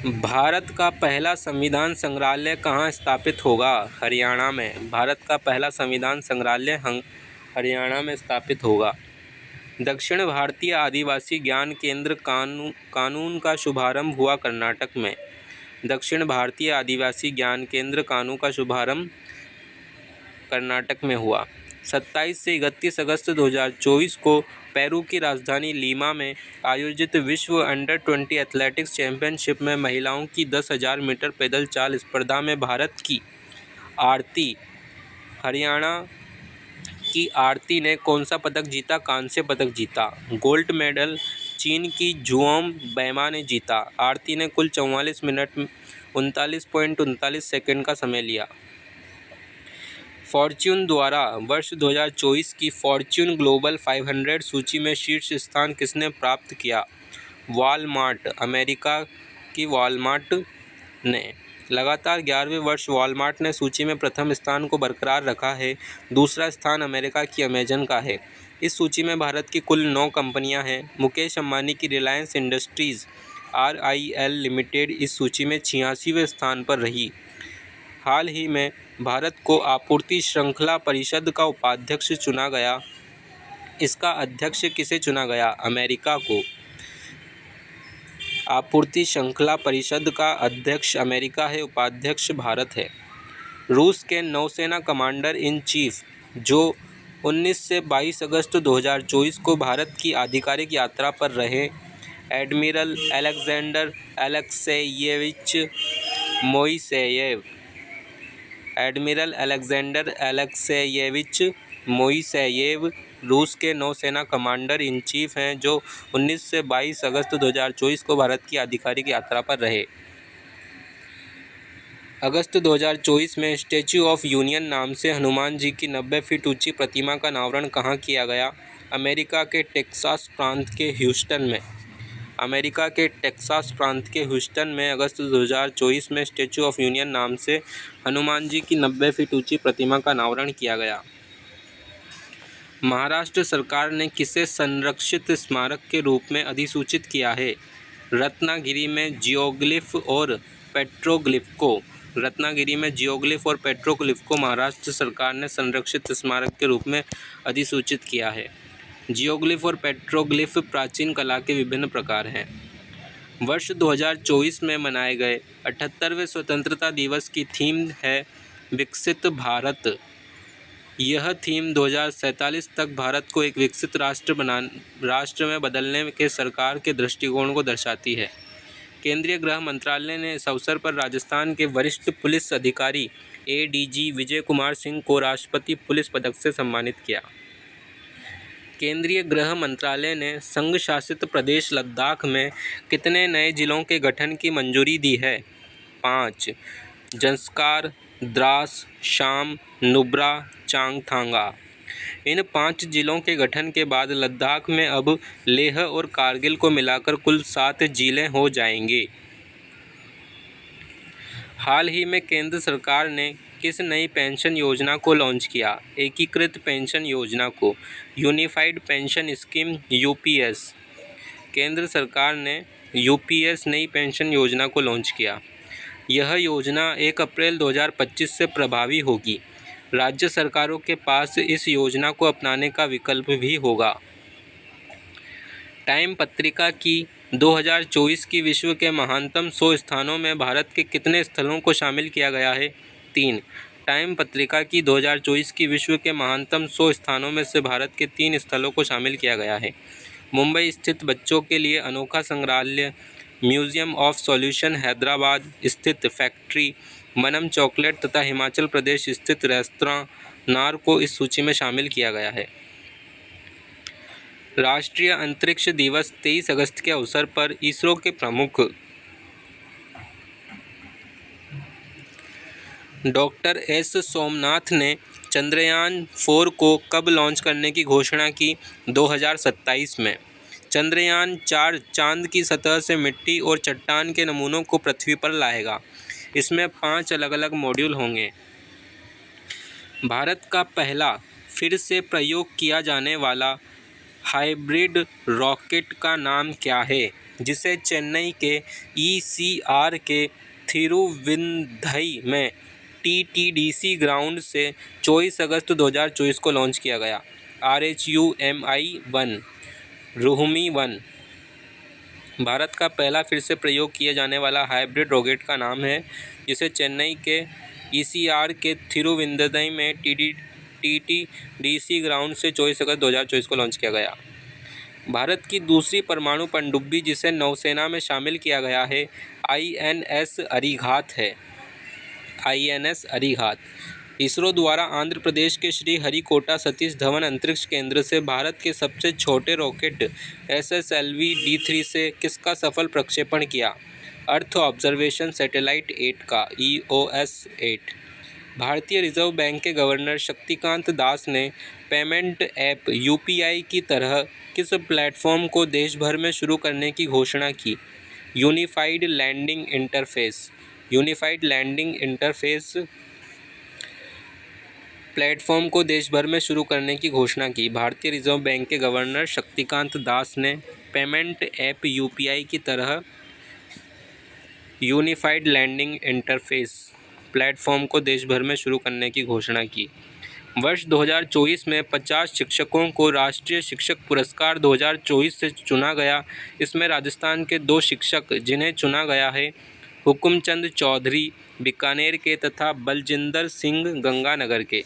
भारत का पहला संविधान संग्रहालय कहाँ स्थापित होगा? हरियाणा में। भारत का पहला संविधान संग्रहालय हरियाणा में स्थापित होगा। दक्षिण भारतीय आदिवासी ज्ञान केंद्र कानून का शुभारंभ हुआ कर्नाटक में। दक्षिण भारतीय आदिवासी ज्ञान केंद्र कानून का शुभारंभ कर्नाटक में हुआ। 27 से 31 अगस्त 2024 को पेरू की राजधानी लीमा में आयोजित विश्व अंडर 20 एथलेटिक्स चैंपियनशिप में महिलाओं की 10,000 मीटर पैदल चाल स्पर्धा में भारत की आरती हरियाणा की आरती ने कौन सा पदक जीता? कांस्य पदक जीता। गोल्ड मेडल चीन की जुओम बैमा ने जीता। आरती ने कुल 44 मिनट 39.39 सेकंड का समय लिया। फॉर्च्यून द्वारा वर्ष 2024 की फॉर्च्यून ग्लोबल 500 सूची में शीर्ष स्थान किसने प्राप्त किया? वॉलमार्ट। अमेरिका की वॉलमार्ट ने लगातार 11वें वर्ष वॉलमार्ट ने सूची में प्रथम स्थान को बरकरार रखा है। दूसरा स्थान अमेरिका की अमेजन का है। इस सूची में भारत की कुल 9 कंपनियां हैं। मुकेश अंबानी की रिलायंस इंडस्ट्रीज RIL लिमिटेड इस सूची में 86वें स्थान पर रही। हाल ही में भारत को आपूर्ति श्रृंखला परिषद का उपाध्यक्ष चुना गया। इसका अध्यक्ष किसे चुना गया? अमेरिका को। आपूर्ति श्रृंखला परिषद का अध्यक्ष अमेरिका है, उपाध्यक्ष भारत है। रूस के नौसेना कमांडर इन चीफ जो 19 से 22 अगस्त 2024 को भारत की आधिकारिक यात्रा पर रहे, एडमिरल अलेक्जेंडर अलेक्सेयेविच मोइसेयेव। एडमिरल अलेक्जेंडर अलेक्सेयेविच मोइसेयेव रूस के नौसेना कमांडर इन चीफ हैं जो 19 से 22 अगस्त 2024 को भारत की आधिकारिक यात्रा पर रहे। अगस्त 2024 में स्टैच्यू ऑफ यूनियन नाम से हनुमान जी की 90 फीट ऊंची प्रतिमा का अनावरण कहाँ किया गया? अमेरिका के टेक्सास प्रांत के ह्यूस्टन में। अमेरिका के टेक्सास प्रांत के ह्यूस्टन में अगस्त 2024 में स्टैच्यू ऑफ यूनियन नाम से हनुमान जी की 90 फीट ऊंची प्रतिमा का अनावरण किया गया। महाराष्ट्र सरकार ने किसे संरक्षित स्मारक के रूप में अधिसूचित किया है? रत्नागिरी में जियोग्लिफ और पेट्रोग्लिफ को। रत्नागिरी में जियोग्लिफ और पेट्रोग्लिफ को महाराष्ट्र सरकार ने संरक्षित स्मारक के रूप में अधिसूचित किया है। जियोग्लिफ और पेट्रोग्लिफ प्राचीन कला के विभिन्न प्रकार हैं। वर्ष 2024 में मनाए गए 78वें स्वतंत्रता दिवस की थीम है विकसित भारत। यह थीम 2047 तक भारत को एक विकसित राष्ट्र में बदलने के सरकार के दृष्टिकोण को दर्शाती है। केंद्रीय गृह मंत्रालय ने इस अवसर पर राजस्थान के वरिष्ठ पुलिस अधिकारी ADG विजय कुमार सिंह को राष्ट्रपति पुलिस पदक से सम्मानित किया। केंद्रीय गृह मंत्रालय ने संघ शासित प्रदेश लद्दाख में कितने नए जिलों के गठन की मंजूरी दी है? 5। जंस्कार, द्रास, शाम, नुब्रा, चांगथांगा। इन 5 जिलों के गठन के बाद लद्दाख में अब लेह और कारगिल को मिलाकर कुल 7 जिले हो जाएंगे। हाल ही में केंद्र सरकार ने किस नई पेंशन योजना को लॉन्च किया? एकीकृत पेंशन योजना को, यूनिफाइड पेंशन स्कीम UPS। केंद्र सरकार ने UPS नई पेंशन योजना को लॉन्च किया। यह योजना 1 अप्रैल 2025 से प्रभावी होगी। राज्य सरकारों के पास इस योजना को अपनाने का विकल्प भी होगा। टाइम पत्रिका की 2024 की विश्व के महानतम 100 स्थानों में भारत के कितने स्थलों को शामिल किया गया है? 3। टाइम पत्रिका की 2024 की विश्व के महानतम 100 स्थानों में से भारत के 3 स्थलों को शामिल किया गया है। मुंबई स्थित बच्चों के लिए अनोखा संग्रहालय म्यूजियम ऑफ सॉल्यूशन, हैदराबाद स्थित फैक्ट्री मनम चॉकलेट तथा हिमाचल प्रदेश स्थित रेस्तरां नार को इस सूची में शामिल किया गया है। राष्ट्रीय अंतरिक्ष दिवस 23 अगस्त के अवसर पर इसरो के प्रमुख डॉक्टर S सोमनाथ ने चंद्रयान 4 को कब लॉन्च करने की घोषणा की? 2027 में। चंद्रयान 4 चांद की सतह से मिट्टी और चट्टान के नमूनों को पृथ्वी पर लाएगा। इसमें 5 अलग अलग मॉड्यूल होंगे। भारत का पहला फिर से प्रयोग किया जाने वाला हाइब्रिड रॉकेट का नाम क्या है? जिसे चेन्नई के ECR के थिरुविंदई में TTDC ग्राउंड से 24 अगस्त 2024 को लॉन्च किया गया। RHUMI-1 रुहमी-1 भारत का पहला फिर से प्रयोग किए जाने वाला हाइब्रिड रॉकेट का नाम है, जिसे चेन्नई के ECR के थिरुविंदई में TTDC ग्राउंड से 24 अगस्त 2024 को लॉन्च किया गया। भारत की दूसरी परमाणु पनडुब्बी जिसे नौसेना में शामिल किया गया है INS अरिघात है। INS अरिघात इसरो द्वारा आंध्र प्रदेश के श्रीहरिकोटा सतीश धवन अंतरिक्ष केंद्र से भारत के सबसे छोटे रॉकेट SSLV D3 से किसका सफल प्रक्षेपण किया? अर्थ ऑब्जर्वेशन सैटेलाइट 8 का EOS 8। भारतीय रिजर्व बैंक के गवर्नर शक्तिकांत दास ने पेमेंट ऐप UPI की तरह किस प्लेटफॉर्म को देश भर में शुरू करने की घोषणा की? यूनिफाइड लैंडिंग इंटरफेस प्लेटफॉर्म को देश भर में शुरू करने की घोषणा की। भारतीय रिजर्व बैंक के गवर्नर शक्तिकांत दास ने पेमेंट ऐप UPI की तरह यूनिफाइड लैंडिंग इंटरफेस प्लेटफॉर्म को देश भर में शुरू करने की घोषणा की। वर्ष 2024 में 50 शिक्षकों को राष्ट्रीय शिक्षक पुरस्कार 2024 से चुना गया। इसमें राजस्थान के 2 शिक्षक जिन्हें चुना गया है हुकुमचंद चौधरी बीकानेर के तथा बलजिंदर सिंह गंगानगर के।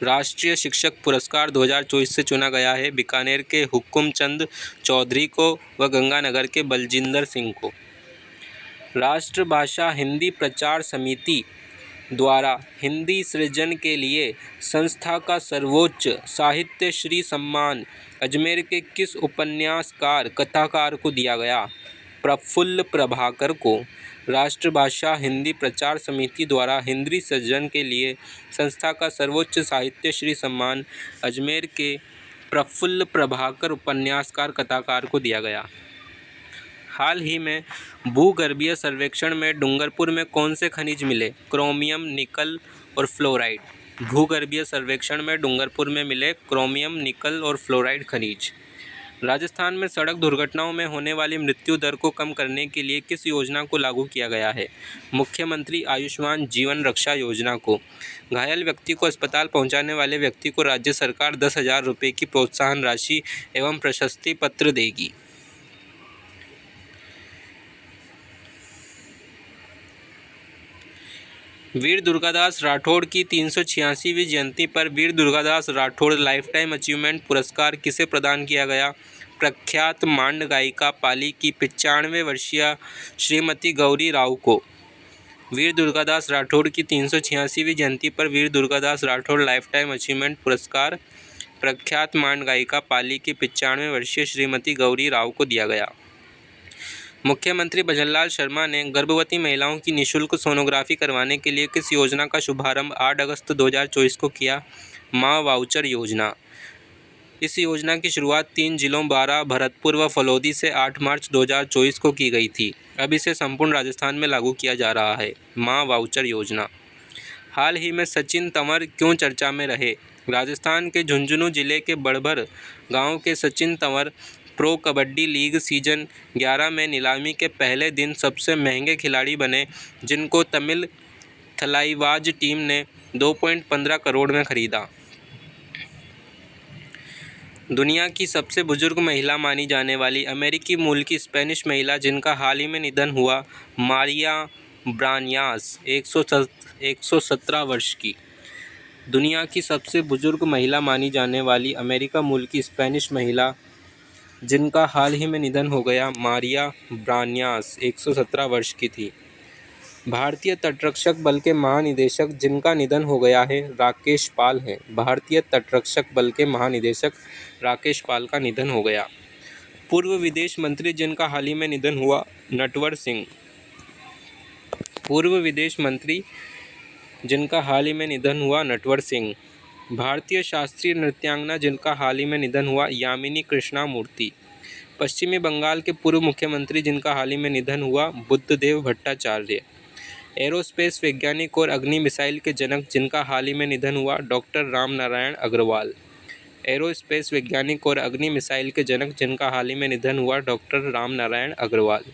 राष्ट्रीय शिक्षक पुरस्कार 2024 से चुना गया है बीकानेर के हुकुमचंद चौधरी को व गंगानगर के बलजिंदर सिंह को। राष्ट्रभाषा हिंदी प्रचार समिति द्वारा हिंदी सृजन के लिए संस्था का सर्वोच्च साहित्य श्री सम्मान अजमेर के किस उपन्यासकार कथाकार को दिया गया? प्रफुल्ल प्रभाकर को। राष्ट्रभाषा हिंदी प्रचार समिति द्वारा हिंदी सृजन के लिए संस्था का सर्वोच्च साहित्य श्री सम्मान अजमेर के प्रफुल्ल प्रभाकर उपन्यासकार कथाकार को दिया गया। हाल ही में भूगर्भीय सर्वेक्षण में डूंगरपुर में कौन से खनिज मिले? क्रोमियम, निकल और फ्लोराइड। भूगर्भीय सर्वेक्षण में डूंगरपुर में मिले क्रोमियम, निकल और फ्लोराइड खनिज। राजस्थान में सड़क दुर्घटनाओं में होने वाली मृत्यु दर को कम करने के लिए किस योजना को लागू किया गया है? मुख्यमंत्री आयुष्मान जीवन रक्षा योजना को। घायल व्यक्ति को अस्पताल पहुंचाने वाले व्यक्ति को राज्य सरकार 10,000 रुपये की प्रोत्साहन राशि एवं प्रशस्ति पत्र देगी। वीर दुर्गादास राठौड़ की 386वीं जयंती पर वीर दुर्गादास राठौड़ लाइफटाइम अचीवमेंट पुरस्कार किसे प्रदान किया गया? प्रख्यात मांड गायिका पाली की 95 वर्षीय श्रीमती गौरी राव को। वीर दुर्गादास राठौड़ की 386वीं जयंती पर वीर दुर्गादास राठौड़ लाइफटाइम अचीवमेंट पुरस्कार प्रख्यात मांड गायिका पाली की 95 वर्षीय श्रीमती गौरी राव को दिया गया। मुख्यमंत्री भजनलाल शर्मा ने गर्भवती महिलाओं की निःशुल्क सोनोग्राफी करवाने के लिए किस योजना का शुभारंभ 8 अगस्त 2024 को किया? माँ वाउचर योजना। इस योजना की शुरुआत 3 जिलों बारां, भरतपुर व फलौदी से 8 मार्च 2024 को की गई थी। अब इसे संपूर्ण राजस्थान में लागू किया जा रहा है। माँ वाउचर योजना। हाल ही में सचिन तंवर क्यों चर्चा में रहे? राजस्थान के झुंझुनू जिले के बड़भर गाँव के Sachin Tanwar pro kabaddi league season 11 में नीलामी के पहले दिन सबसे महंगे खिलाड़ी बने, जिनको तमिल थलाइवाज टीम ने 2.15 करोड़ में खरीदा। दुनिया की सबसे बुजुर्ग महिला मानी जाने वाली अमेरिकी मूल की स्पेनिश महिला जिनका हाल ही में निधन हुआ, मारिया ब्रानियास 117 वर्ष की। दुनिया की सबसे बुजुर्ग महिला मानी जाने वाली अमेरिका मूल की स्पेनिश महिला जिनका हाल ही में निधन हो गया, मारिया ब्रानियास 117 वर्ष की थी। भारतीय तटरक्षक बल के महानिदेशक जिनका निधन हो गया है, राकेश पाल हैं। भारतीय तटरक्षक बल के महानिदेशक राकेश पाल का निधन हो गया। पूर्व विदेश मंत्री जिनका हाल ही में निधन हुआ, नटवर सिंह। पूर्व विदेश मंत्री जिनका हाल ही में निधन हुआ, नटवर सिंह। भारतीय शास्त्रीय नृत्यांगना जिनका हाल ही में निधन हुआ, यामिनी कृष्णामूर्ति। पश्चिमी बंगाल के पूर्व मुख्यमंत्री जिनका हाल ही में निधन हुआ, बुद्धदेव भट्टाचार्य। एरोस्पेस वैज्ञानिक और अग्नि मिसाइल के जनक जिनका हाल ही में निधन हुआ, डॉक्टर राम नारायण अग्रवाल। एरोस्पेस वैज्ञानिक और अग्नि मिसाइल के जनक जिनका हाल ही में निधन हुआ, डॉक्टर रामनारायण अग्रवाल।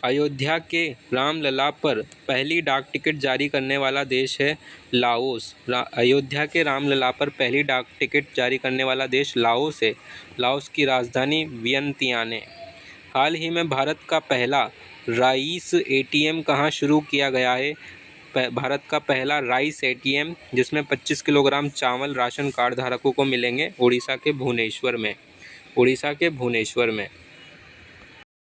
अयोध्या के रामलला पर पहली डाक टिकट जारी करने वाला देश है लाओस। अयोध्या के रामलला पर पहली डाक टिकट जारी करने वाला देश लाओस है। लाओस की राजधानी वियंतियान है। हाल ही में भारत का पहला राइस एटीएम कहाँ शुरू किया गया है? भारत का पहला राइस एटीएम जिसमें 25 किलोग्राम चावल राशन कार्ड धारकों को मिलेंगे, उड़ीसा के भुवनेश्वर में।